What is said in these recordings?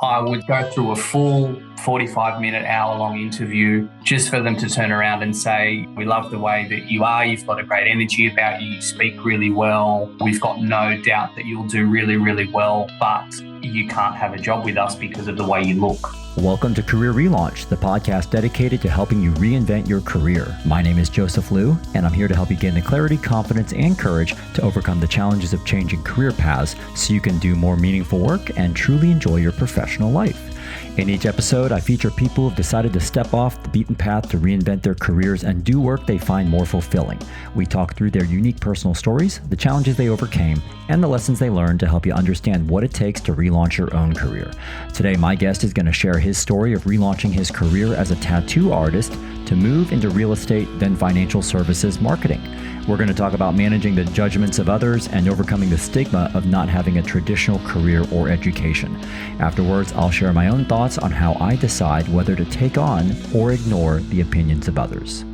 I would go through a full 45-minute, hour-long interview just for them to turn around and say, we love the way that you are, you've got a great energy about you, you speak really well, we've got no doubt that you'll do really, really well, but you can't have a job with us because of the way you look. Welcome to Career Relaunch, the podcast dedicated to helping you reinvent your career. My name is Joseph Liu, and I'm here to help you gain the clarity, confidence, and courage to overcome the challenges of changing career paths so you can do more meaningful work and truly enjoy your professional life. In each episode, I feature people who've decided to step off the beaten path to reinvent their careers and do work they find more fulfilling. We talk through their unique personal stories, the challenges they overcame, and the lessons they learned to help you understand what it takes to relaunch your own career. Today, my guest is going to share his story of relaunching his career as a tattoo artist to move into real estate, then financial services marketing. We're going to talk about managing the judgments of others and overcoming the stigma of not having a traditional career or education. Afterwards, I'll share my own thoughts on how I decide whether to take on or ignore the opinions of others.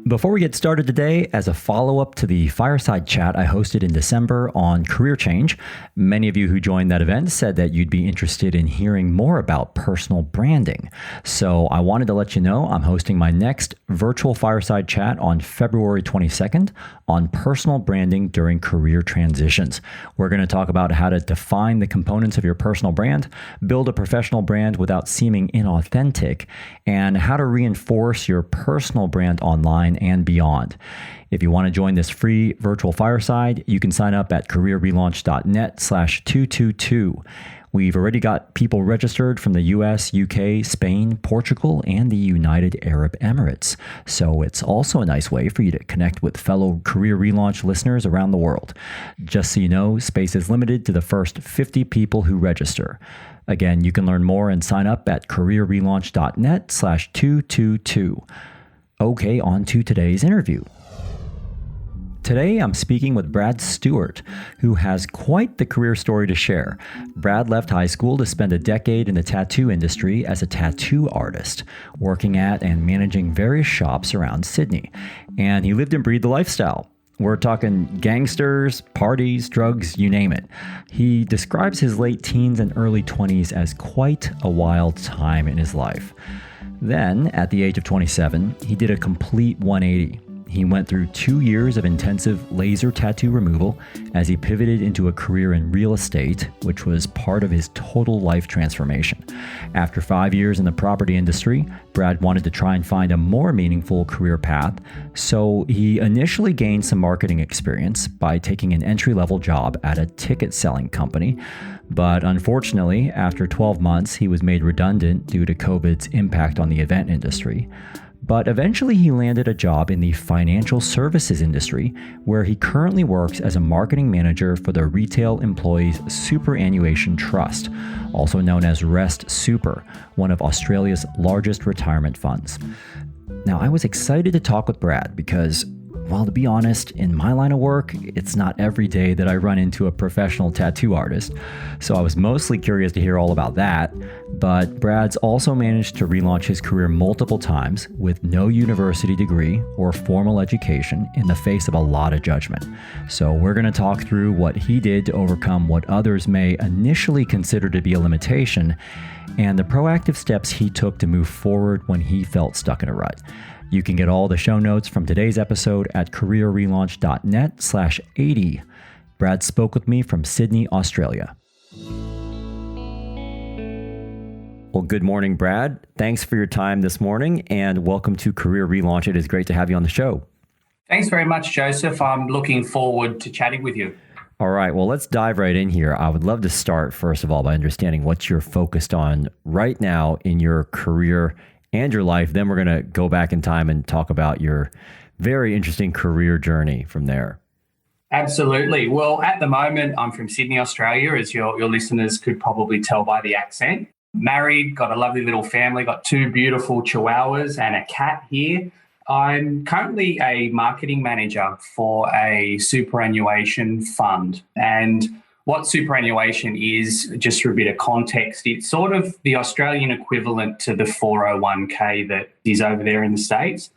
Before we get started today, as a follow-up to the fireside chat I hosted in December on career change, many of you who joined that event said that you'd be interested in hearing more about personal branding. So I wanted to let you know I'm hosting my next virtual fireside chat on February 22nd on personal branding during career transitions. We're going to talk about how to define the components of your personal brand, build a professional brand without seeming inauthentic, and how to reinforce your personal brand online and beyond. If you want to join this free virtual fireside, you can sign up at careerrelaunch.net/222. We've already got people registered from the US, UK, Spain, Portugal, and the United Arab Emirates. So it's also a nice way for you to connect with fellow Career Relaunch listeners around the world. Just so you know, space is limited to the first 50 people who register. Again, you can learn more and sign up at careerrelaunch.net/222. Okay, on to today's interview. Today, I'm speaking with Brad Stewart, who has quite the career story to share. Brad left high school to spend a decade in the tattoo industry as a tattoo artist, working at and managing various shops around Sydney. And he lived and breathed the lifestyle. We're talking gangsters, parties, drugs, you name it. He describes his late teens and early 20s as quite a wild time in his life. Then, at the age of 27, he did a complete 180. He went through 2 years of intensive laser tattoo removal as he pivoted into a career in real estate, which was part of his total life transformation. After 5 years in the property industry, Brad wanted to try and find a more meaningful career path, so he initially gained some marketing experience by taking an entry-level job at a ticket-selling company. But unfortunately, after 12 months, he was made redundant due to COVID's impact on the event industry. But eventually he landed a job in the financial services industry, where he currently works as a marketing manager for the Retail Employees Superannuation Trust, also known as Rest Super, one of Australia's largest retirement funds. Now, I was excited to talk with Brad because, well, to be honest, in my line of work, it's not every day that I run into a professional tattoo artist. So I was mostly curious to hear all about that. But Brad's also managed to relaunch his career multiple times with no university degree or formal education in the face of a lot of judgment. So we're going to talk through what he did to overcome what others may initially consider to be a limitation and the proactive steps he took to move forward when he felt stuck in a rut. You can get all the show notes from today's episode at careerrelaunch.net/80. Brad spoke with me from Sydney, Australia. Well, good morning, Brad. Thanks for your time this morning and welcome to Career Relaunch. It is great to have you on the show. Thanks very much, Joseph. I'm looking forward to chatting with you. All right, well, let's dive right in here. I would love to start, first of all, by understanding what you're focused on right now in your career and your life. Then we're going to go back in time and talk about your very interesting career journey from there. Absolutely. Well, at the moment, I'm from Sydney, Australia, as your listeners could probably tell by the accent. Married, got a lovely little family, got 2 beautiful chihuahuas and a cat here. I'm currently a marketing manager for a superannuation fund. And what superannuation is, just for a bit of context, it's sort of the Australian equivalent to the 401k that is over there in the States.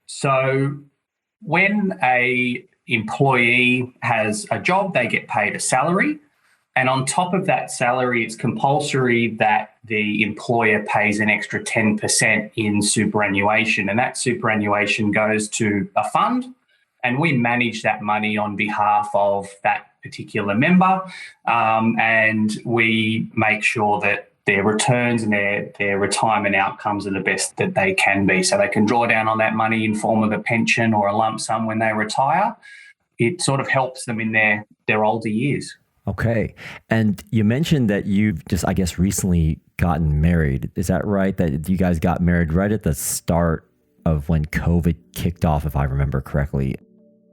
So when a employee has a job, they get paid a salary. And on top of that salary, it's compulsory that the employer pays an extra 10% in superannuation. And that superannuation goes to a fund, and we manage that money on behalf of that particular member. And we make sure that their returns and their retirement outcomes are the best that they can be. So they can draw down on that money in form of a pension or a lump sum when they retire. It sort of helps them in their older years. Okay. And you mentioned that you've just, I guess, recently gotten married. Is that right? That you guys got married right at the start of when COVID kicked off, if I remember correctly.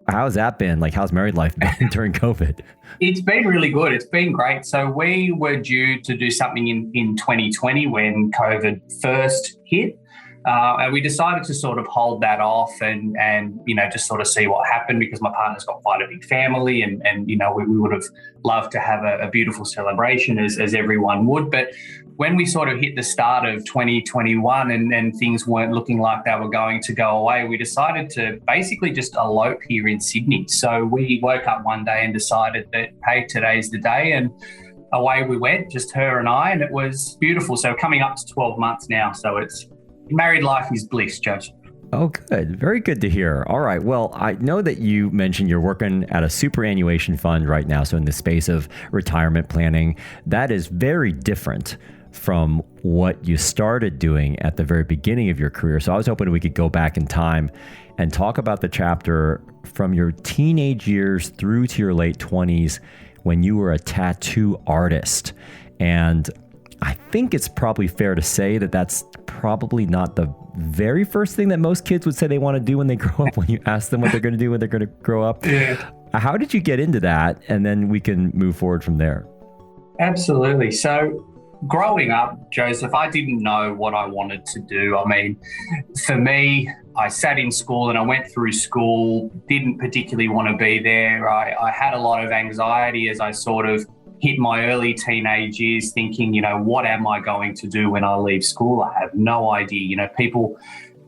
How's that been? Like, how's married life been during COVID? It's been really good. It's been great. So we were due to do something in 2020 when COVID first hit. And we decided to sort of hold that off and just sort of see what happened, because my partner's got quite a big family and we would have loved to have a beautiful celebration as everyone would. But when we sort of hit the start of 2021 and things weren't looking like they were going to go away, we decided to basically just elope here in Sydney. So we woke up one day and decided that, hey, today's the day, and away we went, just her and I, and it was beautiful. So coming up to 12 months now. So it's married life is bliss, Judge. Oh, good. Very good to hear. All right. Well, I know that you mentioned you're working at a superannuation fund right now. So in the space of retirement planning, that is very different from what you started doing at the very beginning of your career. So I was hoping we could go back in time and talk about the chapter from your teenage years through to your late 20s when you were a tattoo artist. And I think it's probably fair to say that that's probably not the very first thing that most kids would say they want to do when they grow up, when you ask them what they're going to do when they're going to grow up. Yeah. How did you get into that? And then we can move forward from there. Absolutely. So growing up, Joseph, I didn't know what I wanted to do. I mean, for me, I sat in school and I went through school, didn't particularly want to be there. I had a lot of anxiety as I sort of hit my early teenage years, thinking, what am I going to do when I leave school? I have no idea. People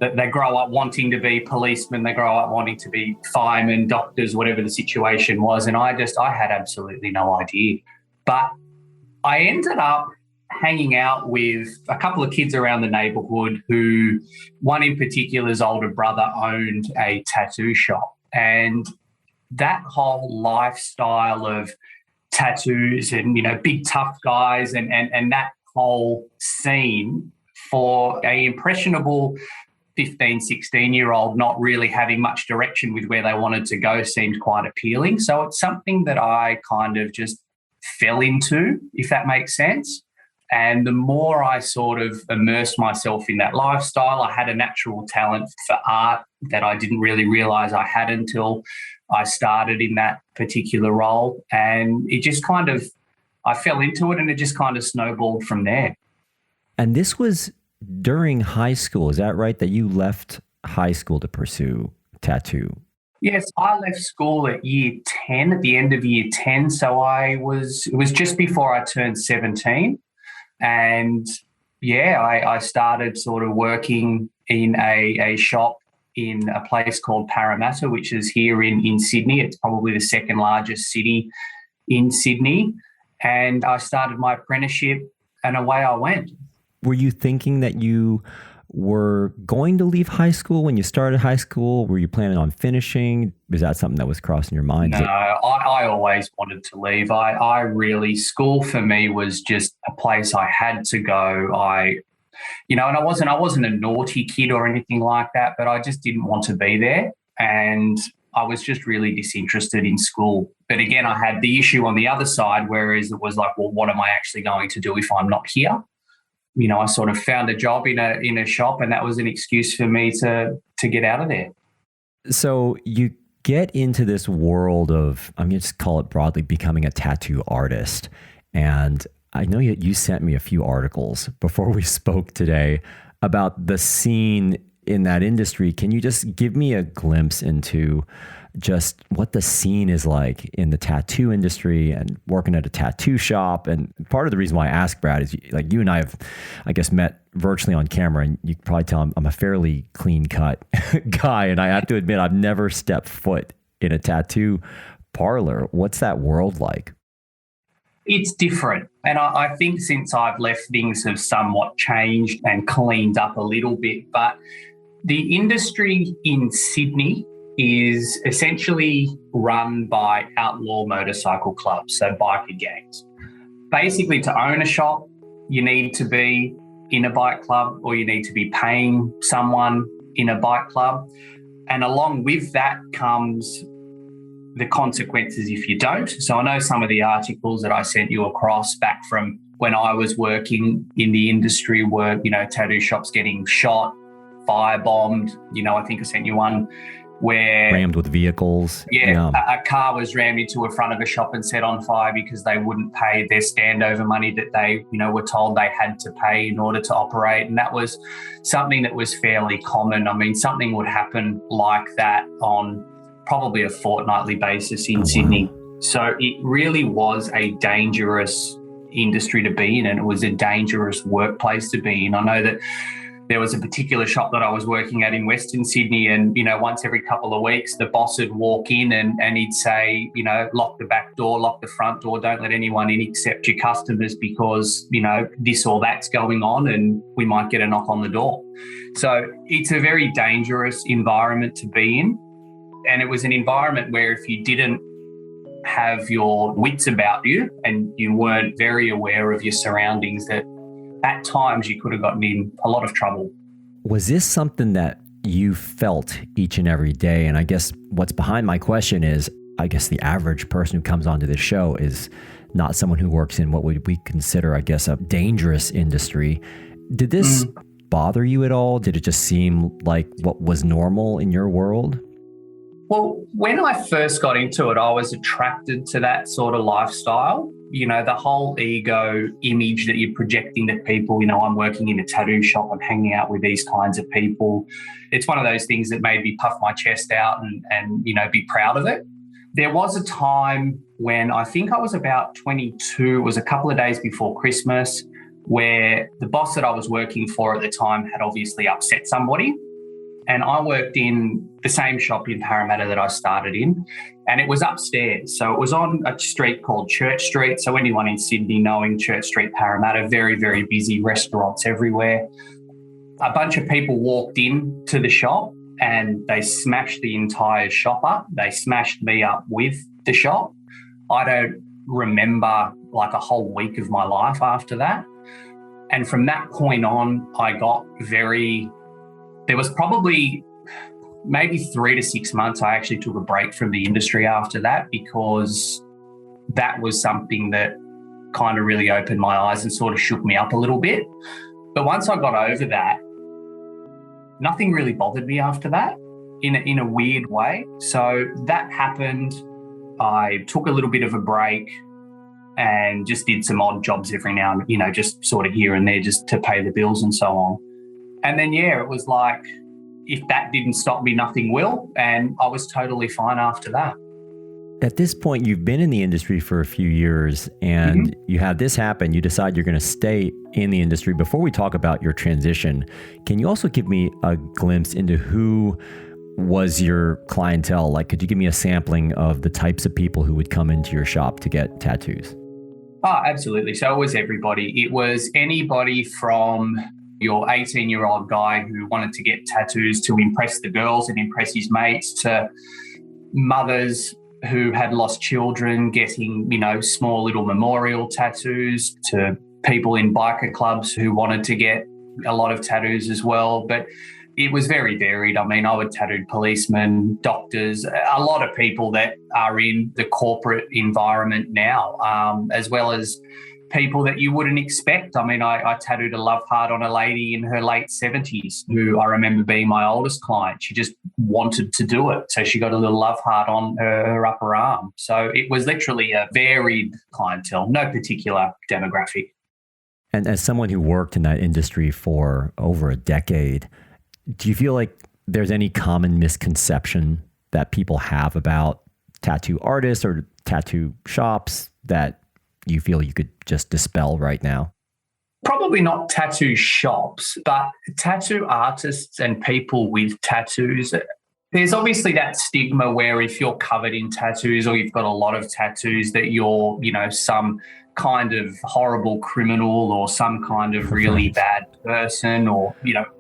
that they grow up wanting to be policemen, they grow up wanting to be firemen, doctors, whatever the situation was. And I had absolutely no idea. But I ended up hanging out with a couple of kids around the neighbourhood who, one in particular's older brother owned a tattoo shop. And that whole lifestyle of tattoos and, big tough guys and that whole scene for a impressionable 15, 16-year-old not really having much direction with where they wanted to go seemed quite appealing. So it's something that I kind of just fell into, if that makes sense. And the more I sort of immersed myself in that lifestyle, I had a natural talent for art that I didn't really realise I had until I started in that particular role. And it just I fell into it and it just kind of snowballed from there. And this was during high school, is that right? That you left high school to pursue tattoo? Yes, I left school at year 10, at the end of year 10. So it was just before I turned 17. And I started sort of working in a shop in a place called Parramatta, which is here in Sydney. It's probably the second largest city in Sydney. And I started my apprenticeship and away I went. Were you thinking that you were going to leave high school when you started high school? Were you planning on finishing? Was that something that was crossing your mind? No, I always wanted to leave. I really, school for me was just a place I had to go. And I wasn't a naughty kid or anything like that, but I just didn't want to be there. And I was just really disinterested in school. But again, I had the issue on the other side, whereas it was like, well, what am I actually going to do if I'm not here? I sort of found a job in a shop, and that was an excuse for me to get out of there. So you get into this world of, I'm going to just call it broadly, becoming a tattoo artist. And I know you sent me a few articles before we spoke today about the scene in that industry. Can you just give me a glimpse into just what the scene is like in the tattoo industry and working at a tattoo shop? And part of the reason why I ask, Brad, is like you and I have, I guess, met virtually on camera, and you can probably tell I'm a fairly clean cut guy. And I have to admit, I've never stepped foot in a tattoo parlor. What's that world like? It's different. And I think since I've left, things have somewhat changed and cleaned up a little bit. But the industry in Sydney is essentially run by outlaw motorcycle clubs, so biker gangs. Basically, to own a shop, you need to be in a bike club or you need to be paying someone in a bike club. And along with that comes the consequences if you don't. So I know some of the articles that I sent you across back from when I was working in the industry were, tattoo shops getting shot, firebombed. I think I sent you one where rammed with vehicles. Yeah. A car was rammed into the front of a shop and set on fire because they wouldn't pay their standover money that they, were told they had to pay in order to operate. And that was something that was fairly common. I mean, something would happen like that on probably a fortnightly basis in Sydney. So it really was a dangerous industry to be in, and it was a dangerous workplace to be in. I know that there was a particular shop that I was working at in Western Sydney, and, once every couple of weeks, the boss would walk in and he'd say, lock the back door, lock the front door, don't let anyone in except your customers because, this or that's going on and we might get a knock on the door. So it's a very dangerous environment to be in. And it was an environment where if you didn't have your wits about you and you weren't very aware of your surroundings, that at times you could have gotten in a lot of trouble. Was this something that you felt each and every day? And I guess what's behind my question is, I guess the average person who comes onto this show is not someone who works in what would we consider, I guess, a dangerous industry. Did this bother you at all? Did it just seem like what was normal in your world? Well, when I first got into it, I was attracted to that sort of lifestyle. The whole ego image that you're projecting to people, I'm working in a tattoo shop, I'm hanging out with these kinds of people. It's one of those things that made me puff my chest out and be proud of it. There was a time when I think I was about 22, it was a couple of days before Christmas, where the boss that I was working for at the time had obviously upset somebody. And I worked in the same shop in Parramatta that I started in, and it was upstairs. So it was on a street called Church Street. So anyone in Sydney knowing Church Street, Parramatta, very, very busy, restaurants everywhere. A bunch of people walked in to the shop and they smashed the entire shop up. They smashed me up with the shop. I don't remember like a whole week of my life after that. And from that point on, I got there was probably maybe 3 to 6 months I actually took a break from the industry after that, because that was something that kind of really opened my eyes and sort of shook me up a little bit. But once I got over that, nothing really bothered me after that in a weird way. So that happened. I took a little bit of a break and just did some odd jobs every now and, just sort of here and there just to pay the bills and so on. And then, it was like, if that didn't stop me, nothing will. And I was totally fine after that. At this point, you've been in the industry for a few years and you had this happen. You decide you're going to stay in the industry. Before we talk about your transition, can you also give me a glimpse into who was your clientele? Like, could you give me a sampling of the types of people who would come into your shop to get tattoos? Oh, absolutely. So it was everybody. It was anybody from your 18-year-old guy who wanted to get tattoos to impress the girls and impress his mates, to mothers who had lost children getting, small little memorial tattoos, to people in biker clubs who wanted to get a lot of tattoos as well. But it was very varied. I mean, I would tattoo policemen, doctors, a lot of people that are in the corporate environment now, as well as people that you wouldn't expect. I mean, I tattooed a love heart on a lady in her late 70s who I remember being my oldest client. She just wanted to do it. So she got a little love heart on her upper arm. So it was literally a varied clientele, no particular demographic. And as someone who worked in that industry for over a decade, do you feel like there's any common misconception that people have about tattoo artists or tattoo shops that you feel you could just dispel right now? Probably not tattoo shops, but tattoo artists and people with tattoos. There's obviously that stigma where if you're covered in tattoos or you've got a lot of tattoos that you're, some kind of horrible criminal or some kind of really bad person, or,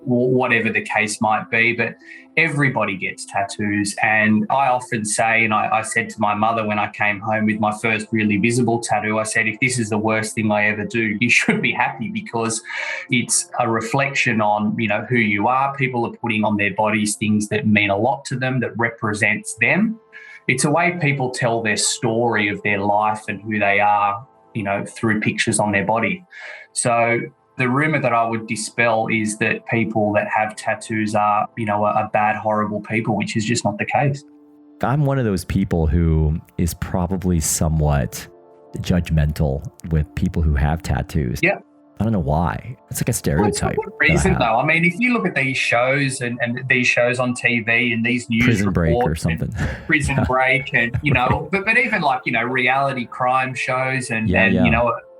whatever the case might be. But everybody gets tattoos. And I often say, and I said to my mother when I came home with my first really visible tattoo, I said, if this is the worst thing I ever do, you should be happy, because it's a reflection on, who you are. People are putting on their bodies things that mean a lot to them, that represents them. It's a way people tell their story of their life and who they are, through pictures on their body. So the rumor that I would dispel is that people that have tattoos are, a bad, horrible people, which is just not the case. I'm one of those people who is probably somewhat judgmental with people who have tattoos. Yeah. I don't know why. It's like a stereotype. Well, it's a good reason, though. I mean, if you look at these shows and these shows on TV and these news Prison Break or reports something. Prison Break and, but even like, reality crime shows and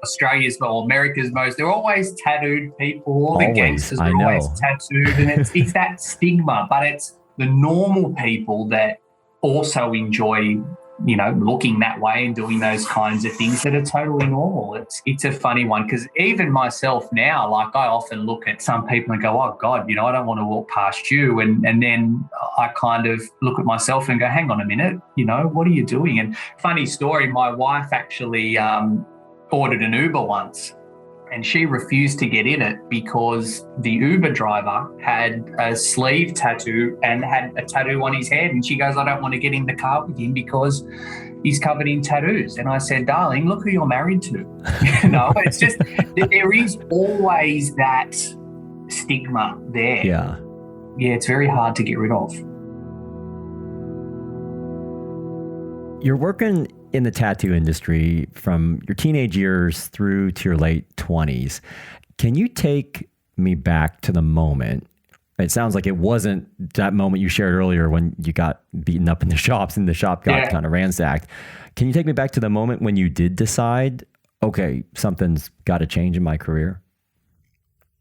Australia's or America's most, they're always tattooed people. All the gangsters are always tattooed. And it's that stigma, but it's the normal people that also enjoy looking that way and doing those kinds of things that are totally normal. It's a funny one, because even myself now, like, I often look at some people and go, oh God, I don't want to walk past you. And then I kind of look at myself and go, hang on a minute, what are you doing? And funny story, my wife actually ordered an Uber once, and she refused to get in it because the Uber driver had a sleeve tattoo and had a tattoo on his head. And she goes, I don't want to get in the car with him because he's covered in tattoos. And I said, darling, look who you're married to. It's just, there is always that stigma there. Yeah. Yeah, it's very hard to get rid of. You're working in the tattoo industry from your teenage years through to your late 20s. Can you take me back to the moment? It sounds like it wasn't that moment you shared earlier when you got beaten up in the shops and the shop got kind of ransacked. Can you take me back to the moment when you did decide, okay, something's got to change in my career?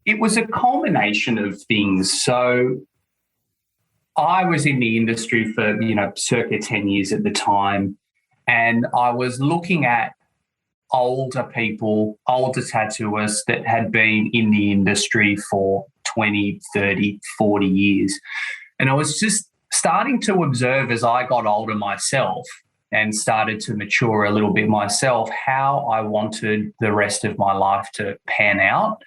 It was a culmination of things. So I was in the industry for, circa 10 years at the time. And I was looking at older people, older tattooists that had been in the industry for 20, 30, 40 years. And I was just starting to observe as I got older myself and started to mature a little bit myself, how I wanted the rest of my life to pan out.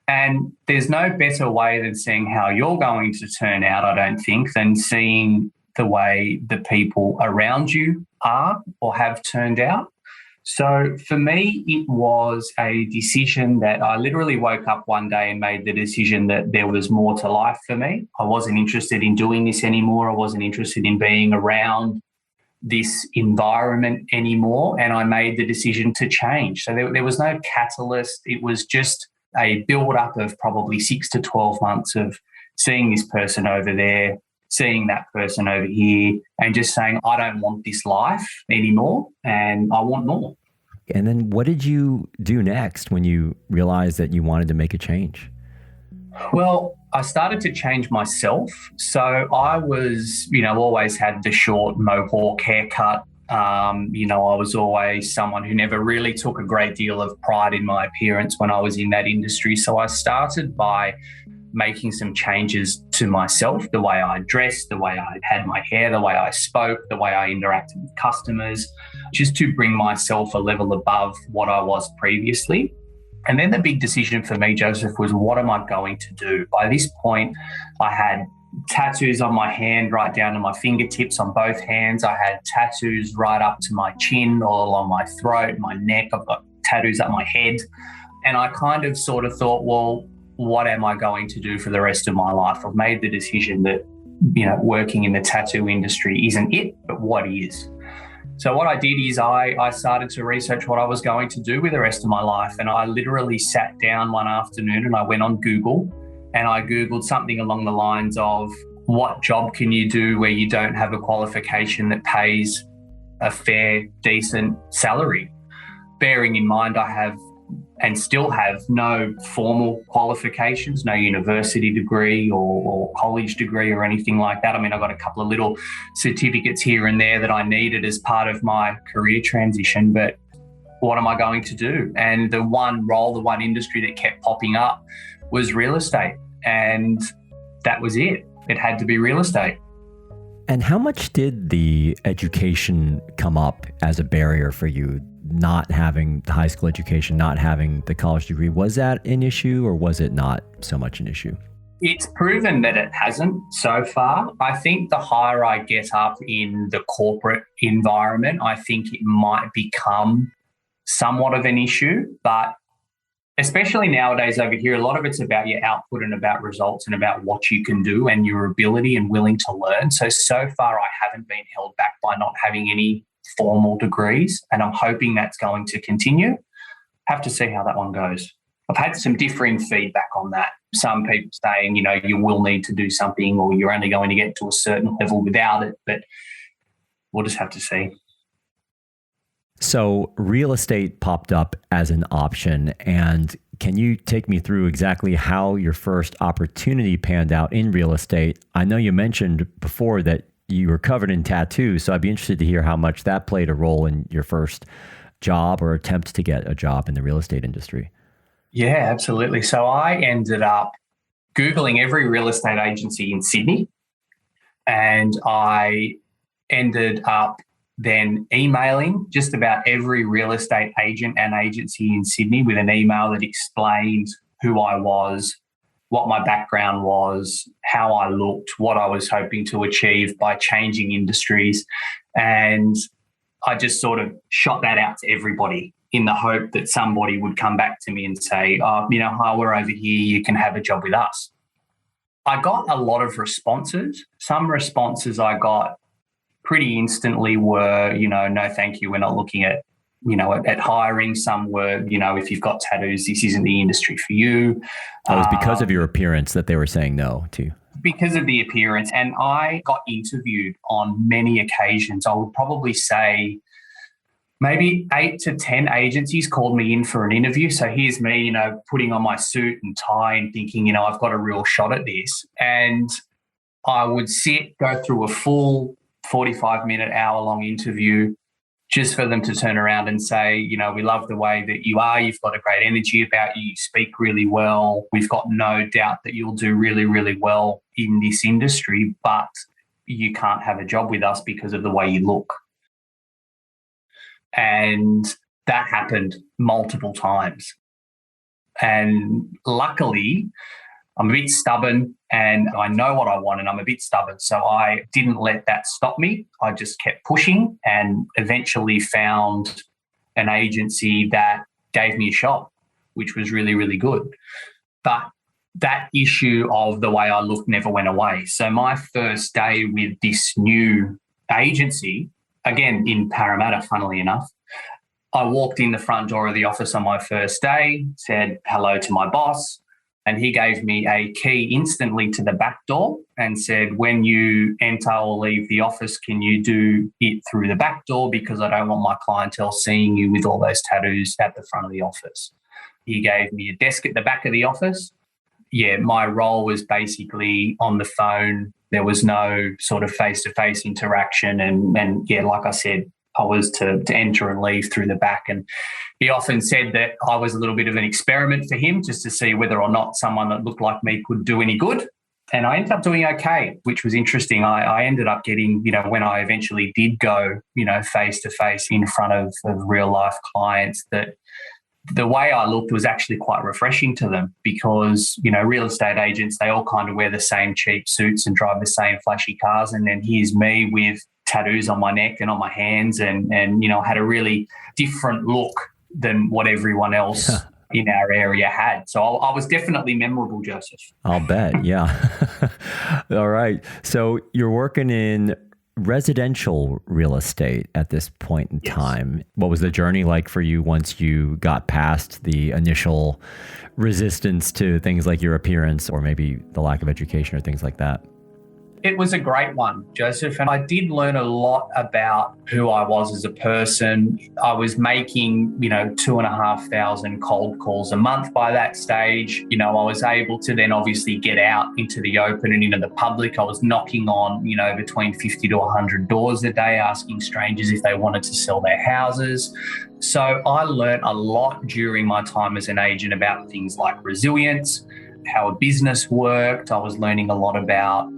And there's no better way than seeing how you're going to turn out, I don't think, than seeing the way the people around you are or have turned out. So for me, it was a decision that I literally woke up one day and made the decision that there was more to life for me. I wasn't interested in doing this anymore. I wasn't interested in being around this environment anymore. And I made the decision to change. So there was no catalyst. It was just a build-up of probably 6 to 12 months of seeing this person over there, seeing that person over here, and just saying, I don't want this life anymore and I want more. And then what did you do next when you realized that you wanted to make a change? Well, I started to change myself. So I was, always had the short mohawk haircut. I was always someone who never really took a great deal of pride in my appearance when I was in that industry. So I started by making some changes to myself, the way I dressed, the way I had my hair, the way I spoke, the way I interacted with customers, just to bring myself a level above what I was previously. And then the big decision for me, Joseph, was what am I going to do? By this point, I had tattoos on my hand right down to my fingertips on both hands. I had tattoos right up to my chin, all along my throat, my neck. I've got tattoos up my head. And I kind of sort of thought, well, what am I going to do for the rest of my life? I've made the decision that, working in the tattoo industry isn't it, but what is. So what I did is I started to research what I was going to do with the rest of my life. And I literally sat down one afternoon and I went on Google and I Googled something along the lines of, what job can you do where you don't have a qualification that pays a fair, decent salary? Bearing in mind I have and still have no formal qualifications, no university degree or college degree or anything like that. I mean, I got a couple of little certificates here and there that I needed as part of my career transition, but what am I going to do? And the one role, the one industry that kept popping up was real estate. And that was it. It had to be real estate. And how much did the education come up as a barrier for you? Not having the high school education, not having the college degree, was that an issue or was it not so much an issue? It's proven that it hasn't so far. I think the higher I get up in the corporate environment, I think it might become somewhat of an issue. But especially nowadays over here, a lot of it's about your output and about results and about what you can do and your ability and willing to learn. So far, I haven't been held back by not having any formal degrees, and I'm hoping that's going to continue. Have to see how that one goes. I've had some differing feedback on that. Some people saying, you will need to do something or you're only going to get to a certain level without it, but we'll just have to see. So real estate popped up as an option. And can you take me through exactly how your first opportunity panned out in real estate? I know you mentioned before that you were covered in tattoos, so I'd be interested to hear how much that played a role in your first job or attempt to get a job in the real estate industry. Yeah, absolutely. So I ended up Googling every real estate agency in Sydney, and I ended up then emailing just about every real estate agent and agency in Sydney with an email that explained who I was, what my background was, how I looked, what I was hoping to achieve by changing industries. And I just sort of shot that out to everybody in the hope that somebody would come back to me and say, hi, we're over here, you can have a job with us. I got a lot of responses. Some responses I got pretty instantly were, no, thank you, we're not looking at, at hiring. Some were, if you've got tattoos, this isn't the industry for you. It was because of your appearance that they were saying no to. Because of the appearance. And I got interviewed on many occasions. I would probably say maybe 8 to 10 agencies called me in for an interview. So here's me, putting on my suit and tie and thinking, I've got a real shot at this. And I would go through a full 45-minute, hour-long interview just for them to turn around and say, we love the way that you are. You've got a great energy about you. You speak really well. We've got no doubt that you'll do really, really well in this industry, but you can't have a job with us because of the way you look. And that happened multiple times. And luckily, I'm a bit stubborn and I know what I want and I'm a bit stubborn. So I didn't let that stop me. I just kept pushing and eventually found an agency that gave me a shot, which was really, really good. But that issue of the way I looked never went away. So my first day with this new agency, again in Parramatta, funnily enough, I walked in the front door of the office on my first day, said hello to my boss, and he gave me a key instantly to the back door and said, when you enter or leave the office, can you do it through the back door because I don't want my clientele seeing you with all those tattoos at the front of the office. He gave me a desk at the back of the office. Yeah, my role was basically on the phone. There was no sort of face-to-face interaction. And yeah, like I said, I was to enter and leave through the back. And he often said that I was a little bit of an experiment for him just to see whether or not someone that looked like me could do any good. And I ended up doing okay, which was interesting. I ended up getting, when I eventually did go, face-to-face in front of real-life clients, that the way I looked was actually quite refreshing to them because, real estate agents, they all kind of wear the same cheap suits and drive the same flashy cars. And then here's me with tattoos on my neck and on my hands and had a really different look than what everyone else in our area had. So I was definitely memorable, Joseph. I'll bet. Yeah. All right. So you're working in residential real estate at this point in time. What was the journey like for you once you got past the initial resistance to things like your appearance or maybe the lack of education or things like that? It was a great one, Joseph, and I did learn a lot about who I was as a person. I was making, 2,500 cold calls a month by that stage. I was able to then obviously get out into the open and into the public. I was knocking on, between 50 to 100 doors a day, asking strangers if they wanted to sell their houses. So I learned a lot during my time as an agent about things like resilience, how a business worked. I was learning a lot about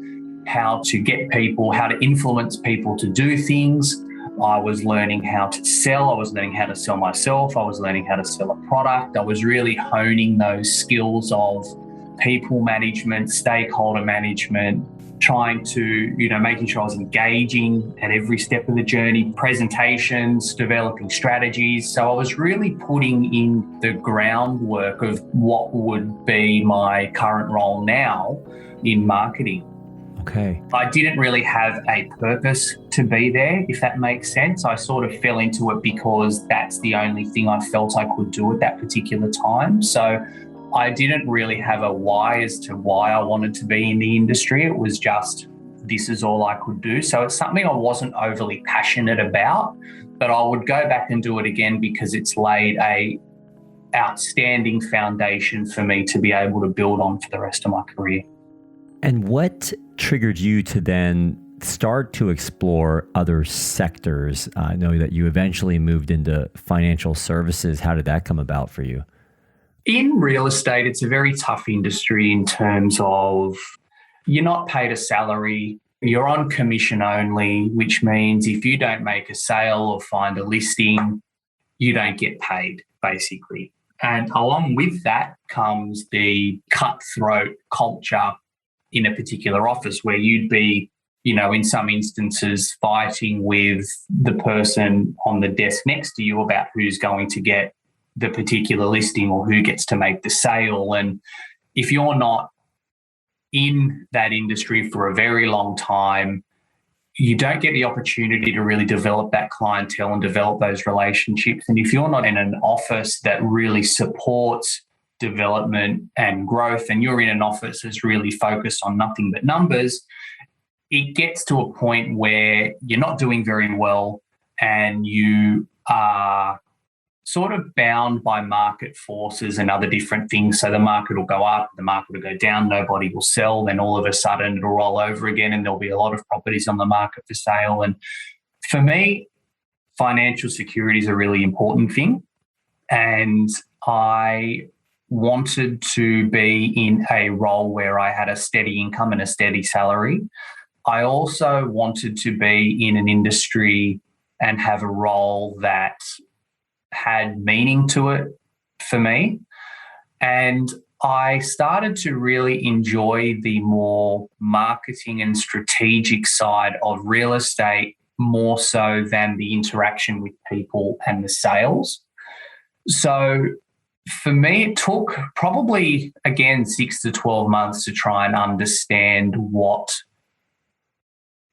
how to get people, how to influence people to do things. I was learning how to sell. I was learning how to sell myself. I was learning how to sell a product. I was really honing those skills of people management, stakeholder management, trying to, making sure I was engaging at every step of the journey, presentations, developing strategies. So I was really putting in the groundwork of what would be my current role now in marketing. Okay. I didn't really have a purpose to be there, if that makes sense. I sort of fell into it because that's the only thing I felt I could do at that particular time. So I didn't really have a why as to why I wanted to be in the industry. It was just, this is all I could do. So it's something I wasn't overly passionate about, but I would go back and do it again because it's laid a outstanding foundation for me to be able to build on for the rest of my career. And what triggered you to then start to explore other sectors? I know that you eventually moved into financial services. How did that come about for you? In real estate, it's a very tough industry in terms of you're not paid a salary, you're on commission only, which means if you don't make a sale or find a listing, you don't get paid, basically. And along with that comes the cutthroat culture in a particular office where you'd be, in some instances fighting with the person on the desk next to you about who's going to get the particular listing or who gets to make the sale. And if you're not in that industry for a very long time, you don't get the opportunity to really develop that clientele and develop those relationships. And if you're not in an office that really supports development and growth, and you're in an office that's really focused on nothing but numbers, it gets to a point where you're not doing very well and you are sort of bound by market forces and other different things. So the market will go up, the market will go down, nobody will sell, then all of a sudden it'll roll over again and there'll be a lot of properties on the market for sale. And for me, financial security is a really important thing. And I wanted to be in a role where I had a steady income and a steady salary. I also wanted to be in an industry and have a role that had meaning to it for me. And I started to really enjoy the more marketing and strategic side of real estate more so than the interaction with people and the sales. So for me, it took probably, again, 6 to 12 months to try and understand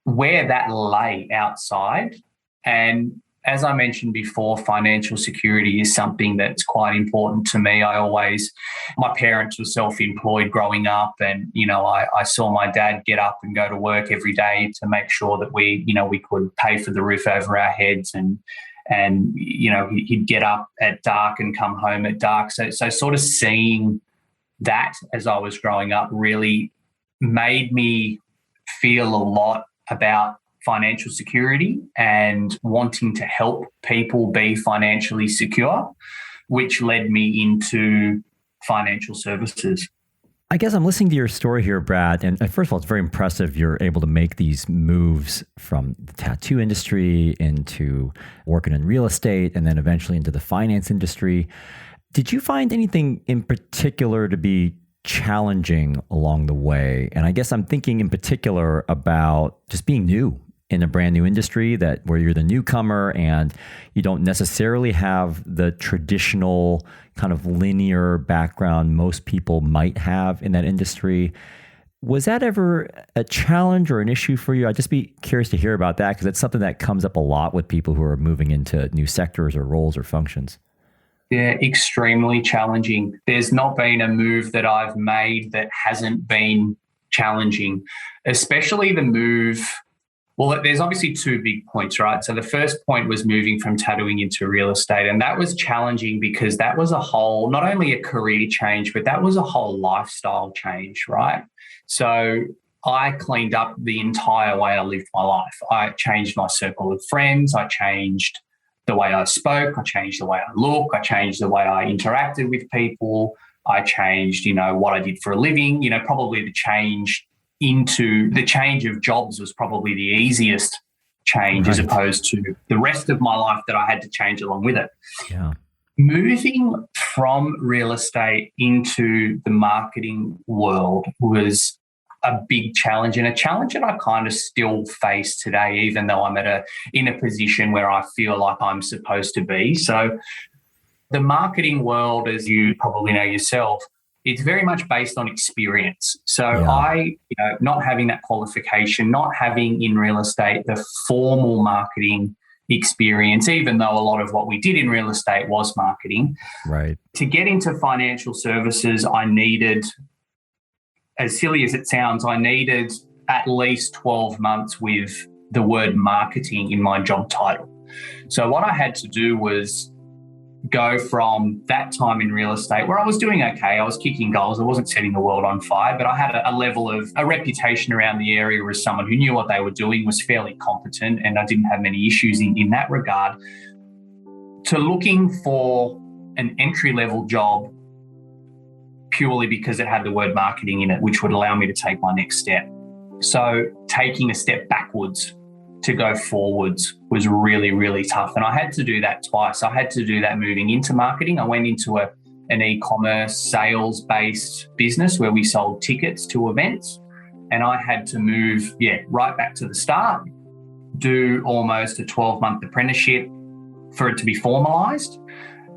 where that lay outside. And as I mentioned before, financial security is something that's quite important to me. My parents were self-employed growing up, and, I saw my dad get up and go to work every day to make sure that we could pay for the roof over our heads, and he'd get up at dark and come home at dark. So sort of seeing that as I was growing up really made me feel a lot about financial security and wanting to help people be financially secure, which led me into financial services. I guess I'm listening to your story here, Brad. And first of all, it's very impressive you're able to make these moves from the tattoo industry into working in real estate and then eventually into the finance industry. Did you find anything in particular to be challenging along the way? And I guess I'm thinking in particular about just being new in a brand new industry where you're the newcomer and you don't necessarily have the traditional kind of linear background most people might have in that industry. Was that ever a challenge or an issue for you? I'd just be curious to hear about that because it's something that comes up a lot with people who are moving into new sectors or roles or functions. Yeah, extremely challenging. There's not been a move that I've made that hasn't been challenging, especially the move. Well, there's obviously two big points, right? So the first point was moving from tattooing into real estate. And that was challenging because that was a whole, not only a career change, but that was a whole lifestyle change, right? So I cleaned up the entire way I lived my life. I changed my circle of friends. I changed the way I spoke. I changed the way I look. I changed the way I interacted with people. I changed, what I did for a living. Probably the change of jobs was probably the easiest change, right, as opposed to the rest of my life that I had to change along with it. Yeah. Moving from real estate into the marketing world was a big challenge, and a challenge that I kind of still face today, even though I'm in a position where I feel like I'm supposed to be. So the marketing world, as you probably know yourself, it's very much based on experience. So I, not having that qualification, not having in real estate the formal marketing experience, even though a lot of what we did in real estate was marketing. Right. To get into financial services, I needed, as silly as it sounds, I needed at least 12 months with the word marketing in my job title. So what I had to do was go from that time in real estate where I was doing okay, I was kicking goals, I wasn't setting the world on fire, but I had a reputation around the area as someone who knew what they were doing, was fairly competent, and I didn't have many issues in that regard, to looking for an entry-level job purely because it had the word marketing in it, which would allow me to take my next step. So taking a step backwards to go forwards was really, really tough. And I had to do that twice. I had to do that moving into marketing. I went into an e-commerce sales-based business where we sold tickets to events. And I had to move, right back to the start, do almost a 12-month apprenticeship for it to be formalised,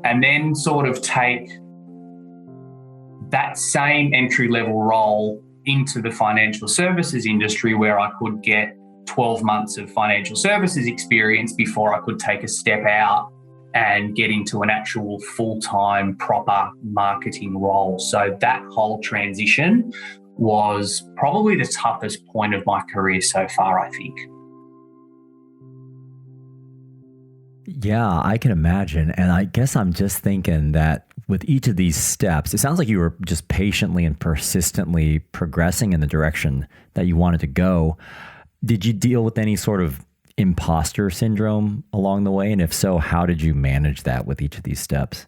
and then sort of take that same entry-level role into the financial services industry where I could get 12 months of financial services experience before I could take a step out and get into an actual full-time proper marketing role. So that whole transition was probably the toughest point of my career so far, I think. Yeah, I can imagine. And I guess I'm just thinking that with each of these steps, it sounds like you were just patiently and persistently progressing in the direction that you wanted to go. Did you deal with any sort of imposter syndrome along the way? And if so, how did you manage that with each of these steps?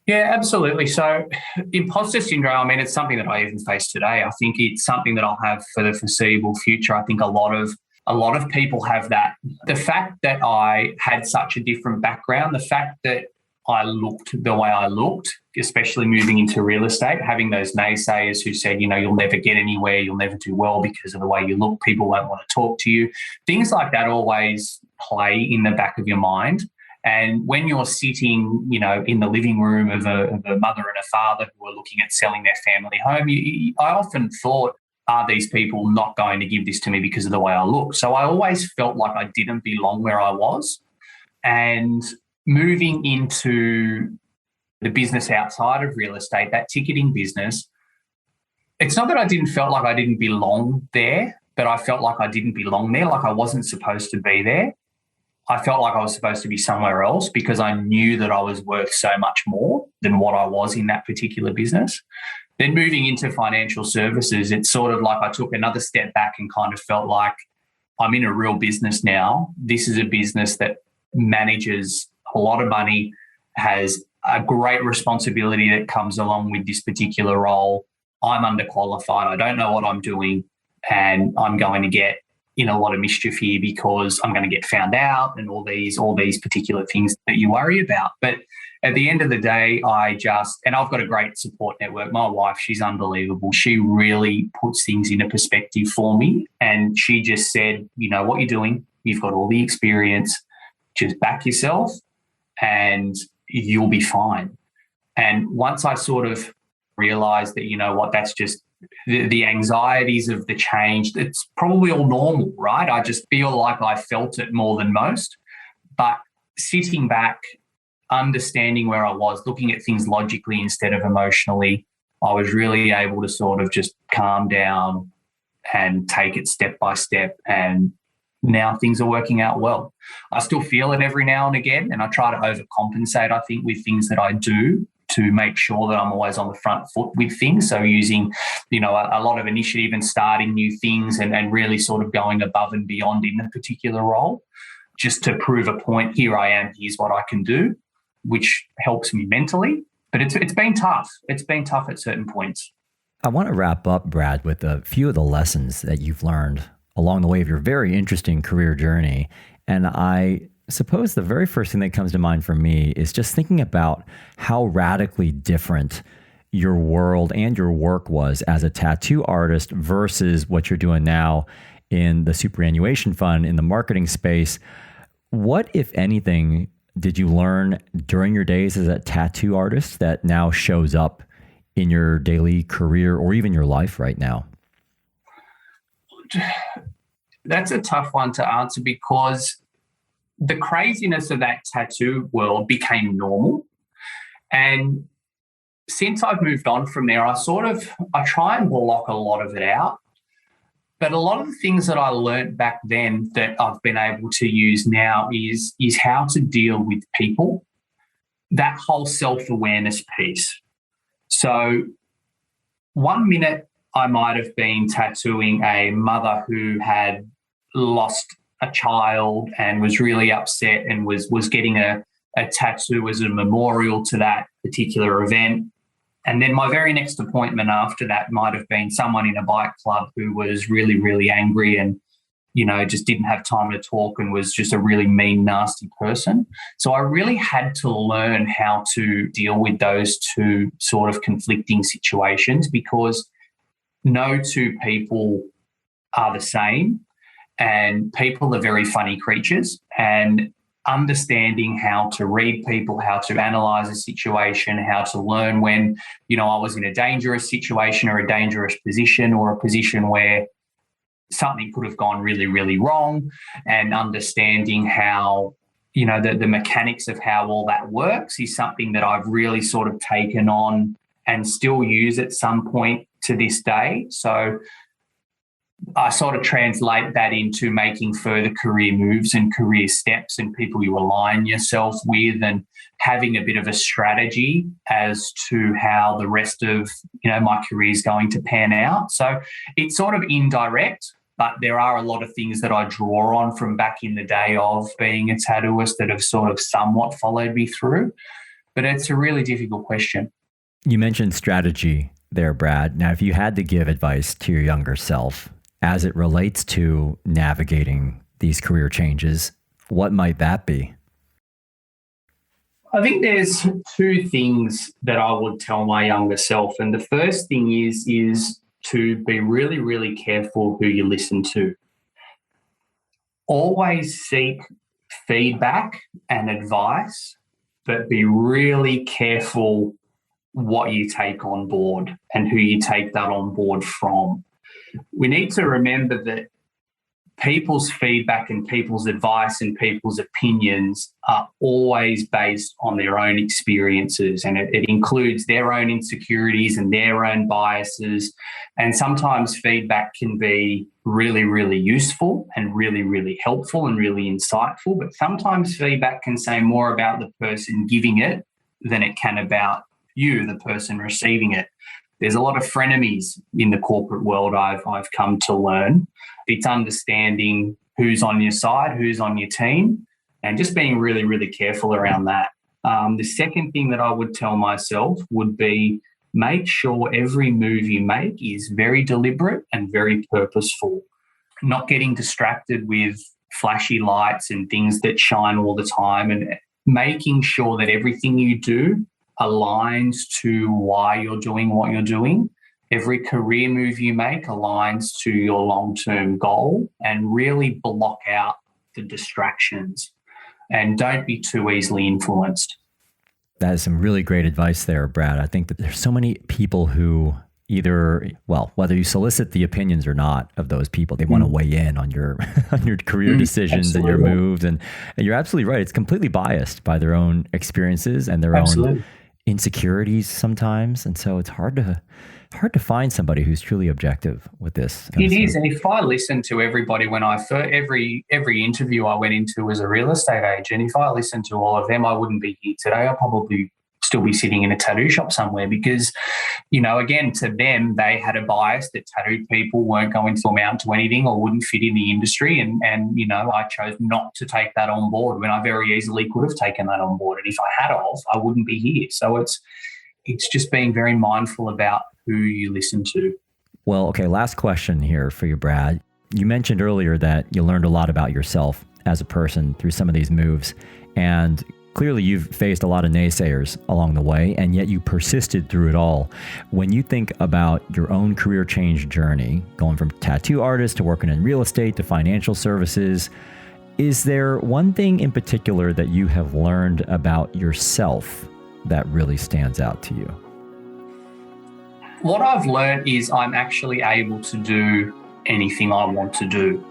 Yeah, absolutely. So imposter syndrome, it's something that I even face today. I think it's something that I'll have for the foreseeable future. I think a lot of people have that. The fact that I had such a different background, the fact that I looked the way I looked, especially moving into real estate, having those naysayers who said, you'll never get anywhere, you'll never do well because of the way you look, people won't want to talk to you. Things like that always play in the back of your mind. And when you're sitting, in the living room of a mother and a father who are looking at selling their family home, I often thought, are these people not going to give this to me because of the way I look? So I always felt like I didn't belong where I was. And moving into the business outside of real estate, that ticketing business, it's not that I didn't felt like I didn't belong there, but I felt like I didn't belong there, like I wasn't supposed to be there. I felt like I was supposed to be somewhere else because I knew that I was worth so much more than what I was in that particular business. Then moving into financial services, it's sort of like I took another step back and kind of felt like I'm in a real business now. This is a business that manages a lot of money, has a great responsibility that comes along with this particular role. I'm underqualified. I don't know what I'm doing, and I'm going to get in a lot of mischief here because I'm going to get found out and all these particular things that you worry about. But at the end of the day, and I've got a great support network. My wife, she's unbelievable. She really puts things into perspective for me. And she just said, what you're doing, you've got all the experience, just back yourself and you'll be fine. And once I sort of realized that, that's just the anxieties of the change, it's probably all normal, right? I just feel like I felt it more than most. But sitting back, understanding where I was, looking at things logically instead of emotionally, I was really able to sort of just calm down and take it step by step. And now things are working out well. I still feel it every now and again, and I try to overcompensate, I think, with things that I do to make sure that I'm always on the front foot with things. So using, a lot of initiative and starting new things and really sort of going above and beyond in a particular role, just to prove a point. Here I am, here's what I can do, which helps me mentally. But it's been tough. It's been tough at certain points. I want to wrap up, Brad, with a few of the lessons that you've learned along the way of your very interesting career journey. And I suppose the very first thing that comes to mind for me is just thinking about how radically different your world and your work was as a tattoo artist versus what you're doing now in the superannuation fund, in the marketing space. What, if anything, did you learn during your days as a tattoo artist that now shows up in your daily career or even your life right now? That's a tough one to answer, because the craziness of that tattoo world became normal. And since I've moved on from there, I try and block a lot of it out. But a lot of the things that I learned back then that I've been able to use now is how to deal with people, that whole self-awareness piece. So one minute I might have been tattooing a mother who had lost a child and was really upset and was getting a tattoo as a memorial to that particular event. And then my very next appointment after that might have been someone in a bike club who was really, really angry and, just didn't have time to talk and was just a really mean, nasty person. So I really had to learn how to deal with those two sort of conflicting situations, because no two people are the same, and people are very funny creatures, and understanding how to read people, how to analyze a situation, how to learn when, I was in a dangerous situation or a dangerous position or a position where something could have gone really, really wrong, and understanding how, the mechanics of how all that works is something that I've really sort of taken on and still use at some point to this day. So I sort of translate that into making further career moves and career steps and people you align yourself with, and having a bit of a strategy as to how the rest of, my career is going to pan out. So it's sort of indirect, but there are a lot of things that I draw on from back in the day of being a tattooist that have sort of somewhat followed me through. But it's a really difficult question. You mentioned strategy there, Brad. Now, if you had to give advice to your younger self as it relates to navigating these career changes, what might that be? I think there's two things that I would tell my younger self. And the first thing is to be really, really careful who you listen to. Always seek feedback and advice, but be really careful what you take on board and who you take that on board from. We need to remember that people's feedback and people's advice and people's opinions are always based on their own experiences, and it includes their own insecurities and their own biases. And sometimes feedback can be really, really useful and really, really helpful and really insightful, but sometimes feedback can say more about the person giving it than it can about you, the person receiving it. There's a lot of frenemies in the corporate world, I've come to learn. It's understanding who's on your side, who's on your team, and just being really, really careful around that. The second thing that I would tell myself would be make sure every move you make is very deliberate and very purposeful, not getting distracted with flashy lights and things that shine all the time, and making sure that everything you do aligns to why you're doing what you're doing. Every career move you make aligns to your long-term goal, and really block out the distractions and don't be too easily influenced. That is some really great advice there, Brad. I think that there's so many people who whether you solicit the opinions or not of those people, they want to weigh in on your on your career decisions and your moves. And you're absolutely right. It's completely biased by their own experiences and their own insecurities sometimes. And so it's hard to find somebody who's truly objective with this kind It of is, stuff. and if I listen to everybody when I first, every interview I went into as a real estate agent, if I listened to all of them, I wouldn't be here today. I'd probably still be sitting in a tattoo shop somewhere because, again, to them, they had a bias that tattooed people weren't going to amount to anything or wouldn't fit in the industry. And I chose not to take that on board when I very easily could have taken that on board. And if I had of, I wouldn't be here. So it's just being very mindful about who you listen to. Well, okay, last question here for you, Brad. You mentioned earlier that you learned a lot about yourself as a person through some of these moves. And clearly you've faced a lot of naysayers along the way, and yet you persisted through it all. When you think about your own career change journey, going from tattoo artist to working in real estate to financial services, is there one thing in particular that you have learned about yourself that really stands out to you? What I've learned is I'm actually able to do anything I want to do.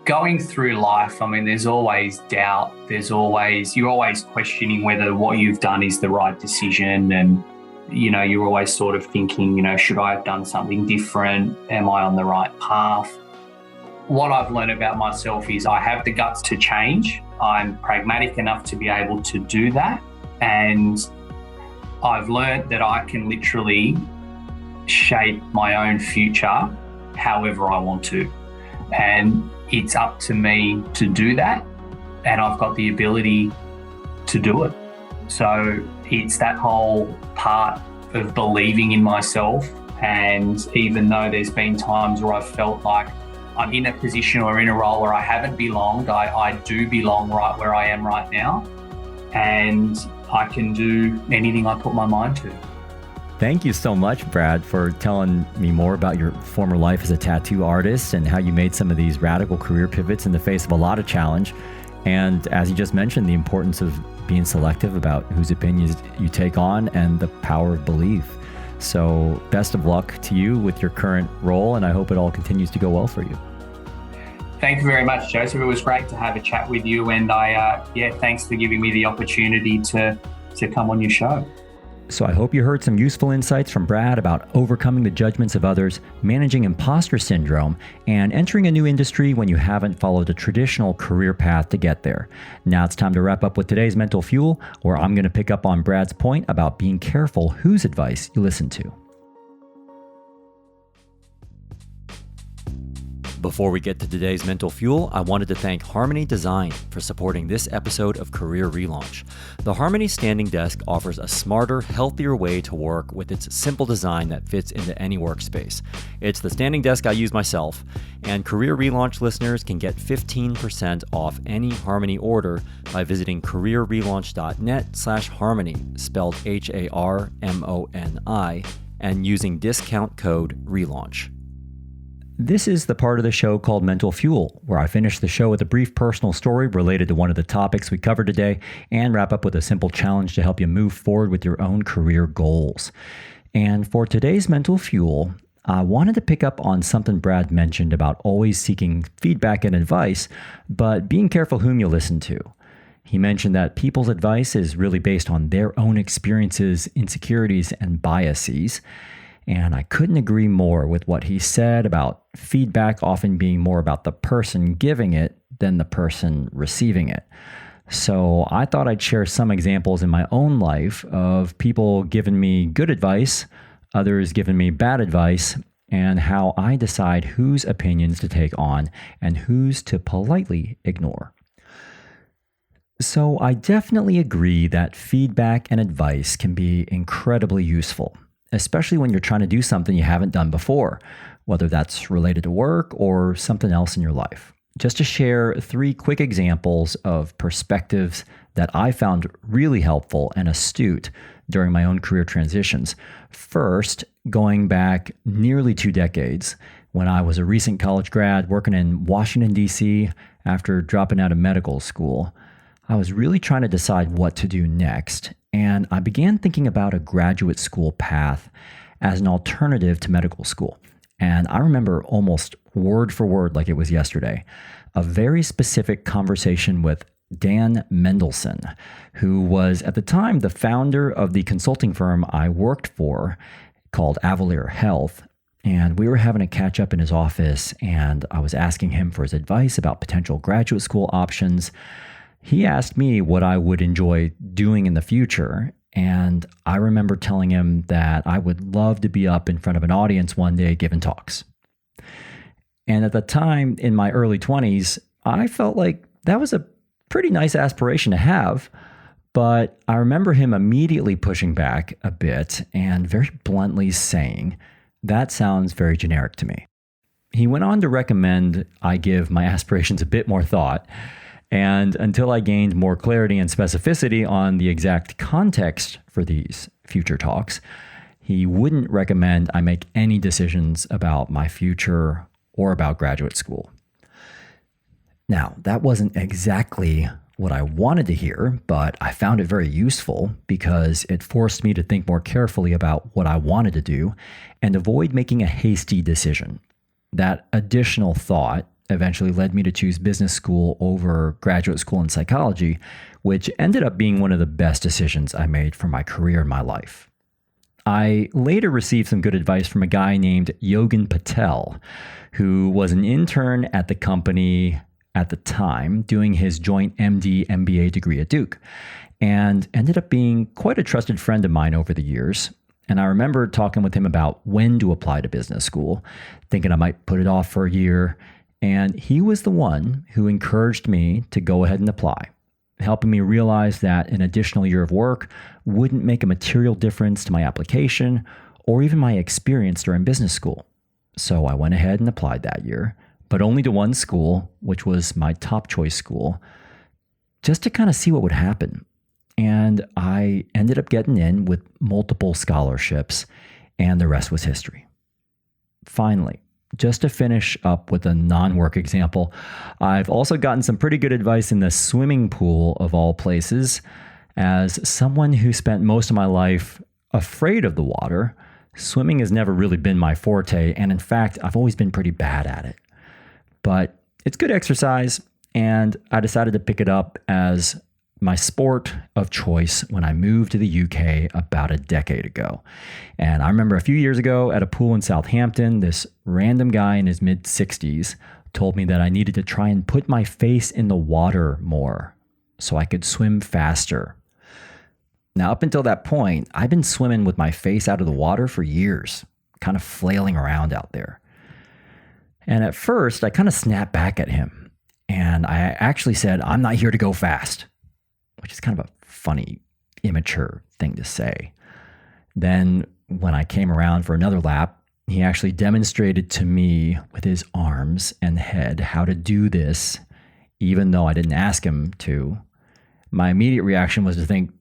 Going through life, there's always doubt. You're always questioning whether what you've done is the right decision. And, you're always sort of thinking, should I have done something different? Am I on the right path? What I've learned about myself is I have the guts to change. I'm pragmatic enough to be able to do that. And I've learned that I can literally shape my own future however I want to. And it's up to me to do that. And I've got the ability to do it. So it's that whole part of believing in myself. And even though there's been times where I've felt like I'm in a position or in a role where I haven't belonged, I do belong right where I am right now. And I can do anything I put my mind to. Thank you so much, Brad, for telling me more about your former life as a tattoo artist and how you made some of these radical career pivots in the face of a lot of challenge. And as you just mentioned, the importance of being selective about whose opinions you take on and the power of belief. So best of luck to you with your current role, and I hope it all continues to go well for you. Thank you very much, Joseph. It was great to have a chat with you, and thanks for giving me the opportunity to come on your show. So I hope you heard some useful insights from Brad about overcoming the judgments of others, managing imposter syndrome, and entering a new industry when you haven't followed a traditional career path to get there. Now it's time to wrap up with today's Mental Fuel, where I'm going to pick up on Brad's point about being careful whose advice you listen to. Before we get to today's Mental Fuel, I wanted to thank Harmony Design for supporting this episode of Career Relaunch. The Harmony Standing Desk offers a smarter, healthier way to work with its simple design that fits into any workspace. It's the standing desk I use myself, and Career Relaunch listeners can get 15% off any Harmony order by visiting careerrelaunch.net/harmony, spelled HARMONI, and using discount code RELAUNCH. This is the part of the show called Mental Fuel, where I finish the show with a brief personal story related to one of the topics we covered today and wrap up with a simple challenge to help you move forward with your own career goals. And for today's Mental Fuel, I wanted to pick up on something Brad mentioned about always seeking feedback and advice, but being careful whom you listen to. He mentioned that people's advice is really based on their own experiences, insecurities, and biases. And I couldn't agree more with what he said about feedback often being more about the person giving it than the person receiving it. So I thought I'd share some examples in my own life of people giving me good advice, others giving me bad advice, and how I decide whose opinions to take on and whose to politely ignore. So I definitely agree that feedback and advice can be incredibly useful, especially when you're trying to do something you haven't done before, whether that's related to work or something else in your life. Just to share 3 quick examples of perspectives that I found really helpful and astute during my own career transitions. First, going back nearly 2 decades, when I was a recent college grad working in Washington, D.C. after dropping out of medical school, I was really trying to decide what to do next. And I began thinking about a graduate school path as an alternative to medical school. And I remember almost word for word, like it was yesterday, a very specific conversation with Dan Mendelsohn, who was at the time the founder of the consulting firm I worked for called Avalier Health. And we were having a catch up in his office, and I was asking him for his advice about potential graduate school options. He asked me what I would enjoy doing in the future. And I remember telling him that I would love to be up in front of an audience one day giving talks. And at the time, in my early 20s, I felt like that was a pretty nice aspiration to have. But I remember him immediately pushing back a bit and very bluntly saying, "That sounds very generic to me." He went on to recommend I give my aspirations a bit more thought. And until I gained more clarity and specificity on the exact context for these future talks, he wouldn't recommend I make any decisions about my future or about graduate school. Now, that wasn't exactly what I wanted to hear, but I found it very useful because it forced me to think more carefully about what I wanted to do and avoid making a hasty decision. That additional thought eventually led me to choose business school over graduate school in psychology, which ended up being one of the best decisions I made for my career and my life. I later received some good advice from a guy named Yogan Patel, who was an intern at the company at the time doing his joint MD-MBA degree at Duke, and ended up being quite a trusted friend of mine over the years. And I remember talking with him about when to apply to business school, thinking I might put it off for a year. And he was the one who encouraged me to go ahead and apply, helping me realize that an additional year of work wouldn't make a material difference to my application or even my experience during business school. So I went ahead and applied that year, but only to one school, which was my top choice school, just to kind of see what would happen. And I ended up getting in with multiple scholarships, and the rest was history. Finally, just to finish up with a non-work example, I've also gotten some pretty good advice in the swimming pool of all places. As someone who spent most of my life afraid of the water, swimming has never really been my forte, and in fact, I've always been pretty bad at it. But it's good exercise, and I decided to pick it up as my sport of choice when I moved to the UK about a decade ago. And I remember a few years ago at a pool in Southampton, this random guy in his mid-60s told me that I needed to try and put my face in the water more so I could swim faster. Now, up until that point, I've been swimming with my face out of the water for years, kind of flailing around out there. And at first, I kind of snapped back at him. And I actually said, "I'm not here to go fast," which is kind of a funny, immature thing to say. Then when I came around for another lap, he actually demonstrated to me with his arms and head how to do this, even though I didn't ask him to. My immediate reaction was to think,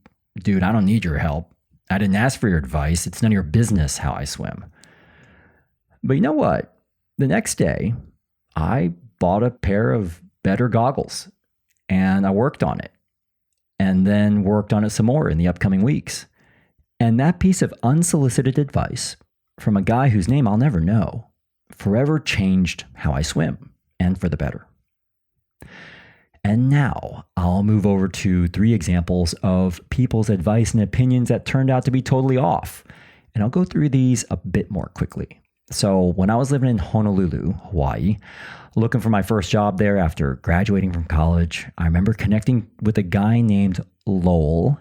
"Dude, I don't need your help. I didn't ask for your advice. It's none of your business how I swim." But you know what? The next day, I bought a pair of better goggles and I worked on it. And then worked on it some more in the upcoming weeks. And that piece of unsolicited advice from a guy whose name I'll never know forever changed how I swim, and for the better. And now I'll move over to 3 examples of people's advice and opinions that turned out to be totally off. And I'll go through these a bit more quickly. So when I was living in Honolulu, Hawaii, looking for my first job there after graduating from college, I remember connecting with a guy named Lowell.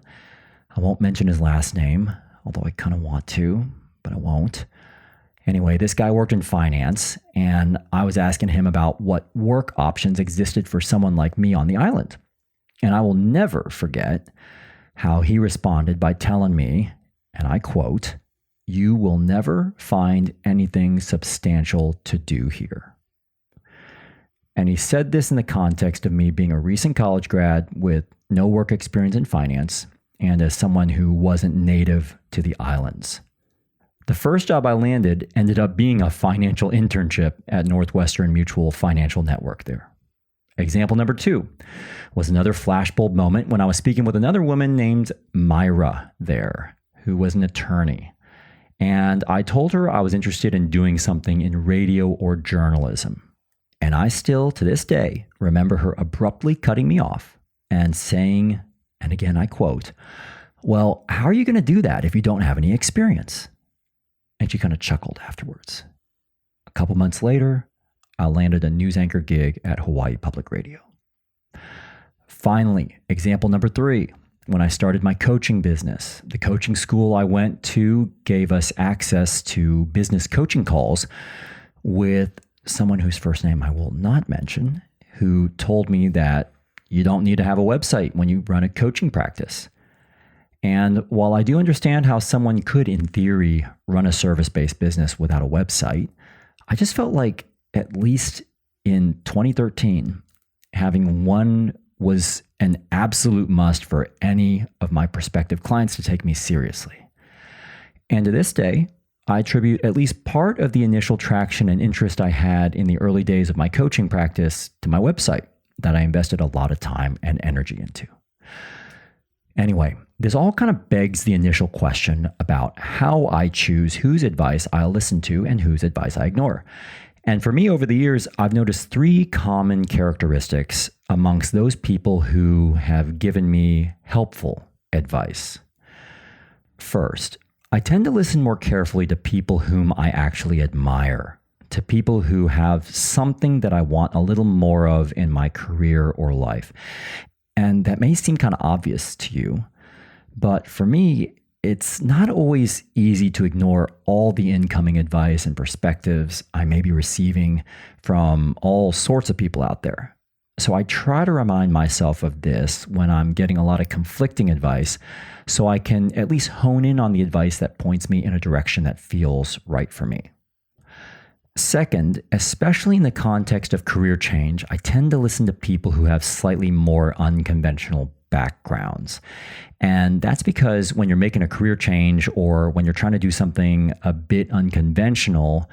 I won't mention his last name, although I kind of want to, but I won't. Anyway, this guy worked in finance, and I was asking him about what work options existed for someone like me on the island. And I will never forget how he responded by telling me, and I quote, "You will never find anything substantial to do here." And he said this in the context of me being a recent college grad with no work experience in finance and as someone who wasn't native to the islands. The first job I landed ended up being a financial internship at Northwestern Mutual Financial Network there. Example number 2 was another flashbulb moment when I was speaking with another woman named Myra there, who was an attorney. And I told her I was interested in doing something in radio or journalism. And I still, to this day, remember her abruptly cutting me off and saying, and again, I quote, "Well, how are you going to do that if you don't have any experience?" And she kind of chuckled afterwards. A couple months later, I landed a news anchor gig at Hawaii Public Radio. Finally, example number 3. When I started my coaching business, the coaching school I went to gave us access to business coaching calls with someone whose first name I will not mention, who told me that you don't need to have a website when you run a coaching practice. And while I do understand how someone could, in theory, run a service-based business without a website, I just felt like, at least in 2013, having one was an absolute must for any of my prospective clients to take me seriously. And to this day, I attribute at least part of the initial traction and interest I had in the early days of my coaching practice to my website that I invested a lot of time and energy into. Anyway, this all kind of begs the initial question about how I choose whose advice I'll listen to and whose advice I ignore. And for me, over the years, I've noticed 3 common characteristics amongst those people who have given me helpful advice. First, I tend to listen more carefully to people whom I actually admire, to people who have something that I want a little more of in my career or life. And that may seem kind of obvious to you, but for me, it's not always easy to ignore all the incoming advice and perspectives I may be receiving from all sorts of people out there. So I try to remind myself of this when I'm getting a lot of conflicting advice, so I can at least hone in on the advice that points me in a direction that feels right for me. Second, especially in the context of career change, I tend to listen to people who have slightly more unconventional backgrounds. And that's because when you're making a career change or when you're trying to do something a bit unconventional,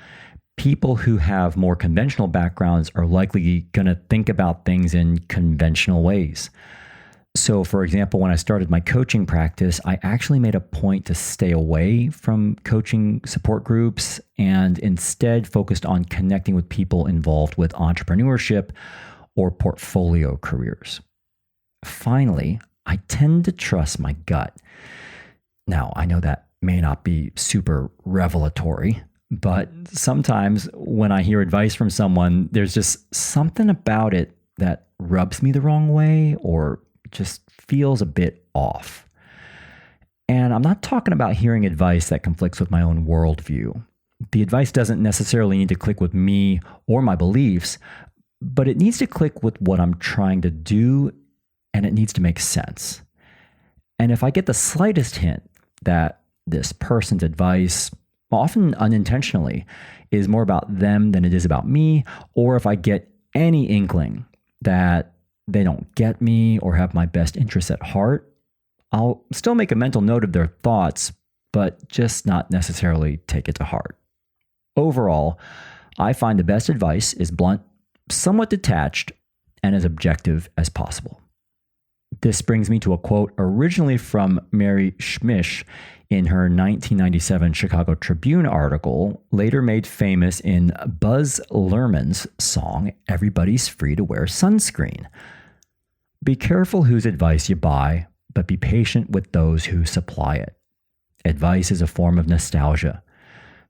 people who have more conventional backgrounds are likely going to think about things in conventional ways. So, for example, when I started my coaching practice, I actually made a point to stay away from coaching support groups and instead focused on connecting with people involved with entrepreneurship or portfolio careers. Finally, I tend to trust my gut. Now, I know that may not be super revelatory, but sometimes when I hear advice from someone, there's just something about it that rubs me the wrong way or just feels a bit off. And I'm not talking about hearing advice that conflicts with my own worldview. The advice doesn't necessarily need to click with me or my beliefs, but it needs to click with what I'm trying to do, and it needs to make sense. And if I get the slightest hint that this person's advice, often unintentionally, is more about them than it is about me, or if I get any inkling that they don't get me or have my best interests at heart, I'll still make a mental note of their thoughts, but just not necessarily take it to heart. Overall, I find the best advice is blunt, somewhat detached, and as objective as possible. This brings me to a quote originally from Mary Schmish in her 1997 Chicago Tribune article, later made famous in Buzz Luhrmann's song, "Everybody's Free to Wear Sunscreen." Be careful whose advice you buy, but be patient with those who supply it. Advice is a form of nostalgia.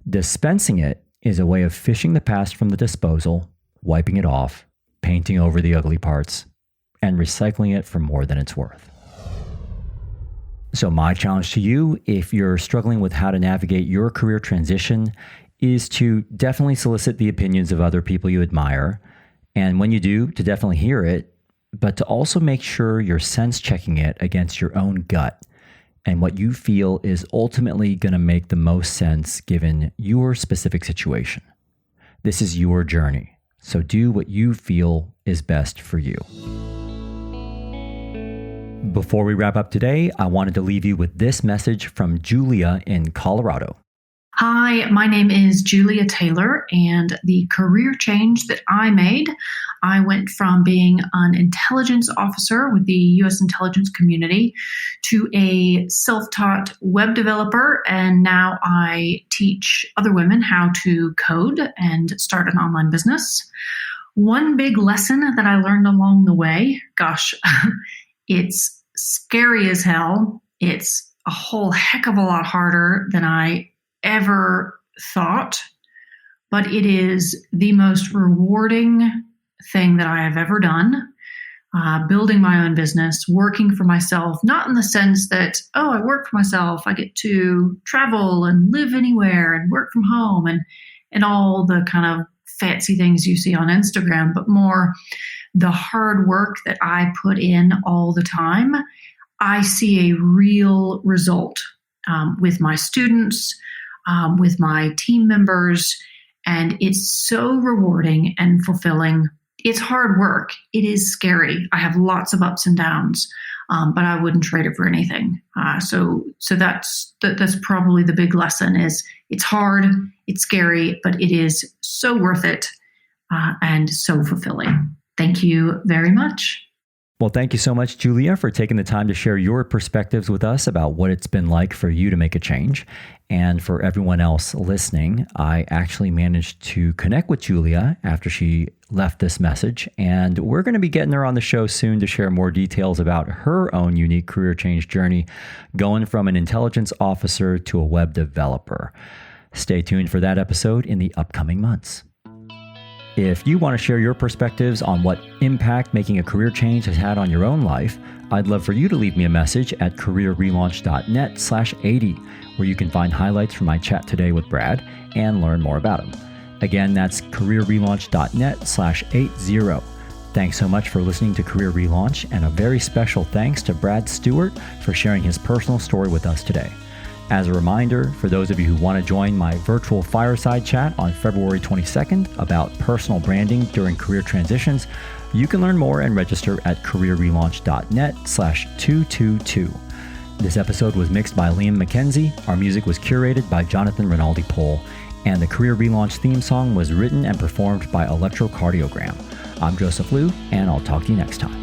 Dispensing it is a way of fishing the past from the disposal, wiping it off, painting over the ugly parts, and recycling it for more than it's worth. So my challenge to you, if you're struggling with how to navigate your career transition, is to definitely solicit the opinions of other people you admire. And when you do, to definitely hear it, but to also make sure you're sense checking it against your own gut and what you feel is ultimately going to make the most sense given your specific situation. This is your journey, so do what you feel is best for you. Before we wrap up today, I wanted to leave you with this message from Julia in Colorado. Hi, my name is Julia Taylor, and the career change that I made, I went from being an intelligence officer with the U.S. intelligence community to a self-taught web developer, and now I teach other women how to code and start an online business. One big lesson that I learned along the way, It's scary as hell. It's a whole heck of a lot harder than I ever thought, but it is the most rewarding thing that I have ever done. Building my own business, working for myself, not in the sense that, oh, I work for myself, I get to travel and live anywhere and work from home and all the kind of fancy things you see on Instagram, but more the hard work that I put in all the time. I see a real result with my students, with my team members, and it's so rewarding and fulfilling. It's hard work. It is scary. I have lots of ups and downs, but I wouldn't trade it for anything. So that's probably the big lesson is it's hard, it's scary, but it is so worth it and so fulfilling. Thank you very much. Well, thank you so much, Julia, for taking the time to share your perspectives with us about what it's been like for you to make a change. And for everyone else listening, I actually managed to connect with Julia after she left this message. And we're going to be getting her on the show soon to share more details about her own unique career change journey, going from an intelligence officer to a web developer. Stay tuned for that episode in the upcoming months. If you want to share your perspectives on what impact making a career change has had on your own life, I'd love for you to leave me a message at careerrelaunch.net/80, where you can find highlights from my chat today with Brad and learn more about him. Again, that's careerrelaunch.net/80. Thanks so much for listening to Career Relaunch, and a very special thanks to Brad Stewart for sharing his personal story with us today. As a reminder, for those of you who want to join my virtual fireside chat on February 22nd about personal branding during career transitions, you can learn more and register at careerrelaunch.net/222. This episode was mixed by Liam McKenzie. Our music was curated by Jonathan Rinaldi-Pohl, and the Career Relaunch theme song was written and performed by Electrocardiogram. I'm Joseph Liu, and I'll talk to you next time.